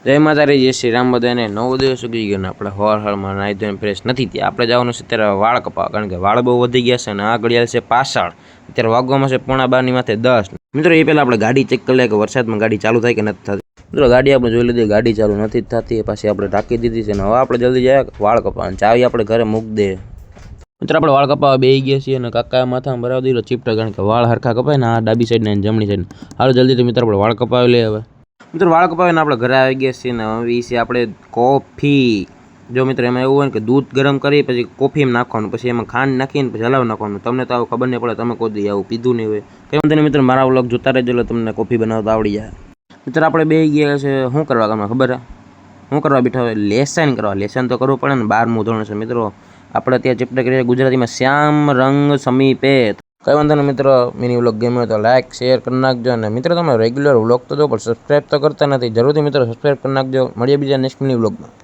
જય માતાજી, જય શ્રી રામ. બધાને નવો દિવસ ઉગી ગયો ને આપણે હવારમાં નાહી ધોઈને ફ્રેશ નથી થયા. આપણે જવાનું છે અત્યારે વાળ કપાવવા, કારણ કે વાળ બહુ વધી ગયા છે અને આ ઘડિયાળ છે પાછળ. અત્યારે વાગવામાં છે 11:30 માથે 10. મિત્રો એ પહેલાં આપણે ગાડી ચેક કરી લઈએ કે વરસાદમાં ગાડી ચાલુ થાય કે નથી થતી. મિત્રો ગાડી આપણે જોઈ લીધી, ગાડી ચાલુ નથી થતી, પછી આપણે ટાંકી દીધી છે ને હવે આપણે જલ્દી જાય વાળ કપાવવા. ચાવી આપણે ઘરે મૂકી દે. મિત્રો આપણે વાળ કપાવવા બેસી ગયા છીએ અને કાકા માથામાં ભરાવી દીધો ચીપટા, કારણ કે વાળ હરખા કપાય ને આ ડાબી સાઈડ ને જમણી સાઈડ. હાલો જલ્દી તો મિત્રો આપણે વાળ કપાવી લઈએ. હવે મિત્રો વાળ કપાવીને આપણે ઘરે આવી ગયા છીએ ને હવે છે આપણે કોફી. જો મિત્રો એમાં એવું હોય ને કે દૂધ ગરમ કરી પછી કોફીમાં નાખવાનું, પછી એમાં ખાંડ નાખીને પછી હલાવી નાખવાનું. તમને તો આવું ખબર નહીં પડે, તમે કોઈ દી આવું પીધું નહીં હોય. કંઈ વાંધો નહીં મિત્રો, મારા વ્લોગ જોતા રહેજો એટલે તમને કોફી બનાવતા આવડી જાય. મિત્રો આપણે બે ગયા છે શું કરવા તમને ખબર? શું કરવા બેઠા હોય? લેસન કરવા. લેસન તો કરવું પડે ને, 12મું ધોરણ છે મિત્રો. આપણે ત્યાં ચેપ્ટર કરીએ ગુજરાતીમાં શ્યામ રંગ સમીપે. કઈ વાંધો નહીં મિત્રો, મિની વ્લોગ ગમ્યો તો લાઈક શેર કરી નાખજો. અને મિત્રો તમે રેગ્યુલર વ્લોગ તો જો પણ સબસ્ક્રાઈબ તો કરતા નથી, જરૂરથી મિત્રો સબસ્ક્રાઈબ કરી નાખજો. મળીએ બીજા નેક્સ્ટ મિની વ્લોગમાં.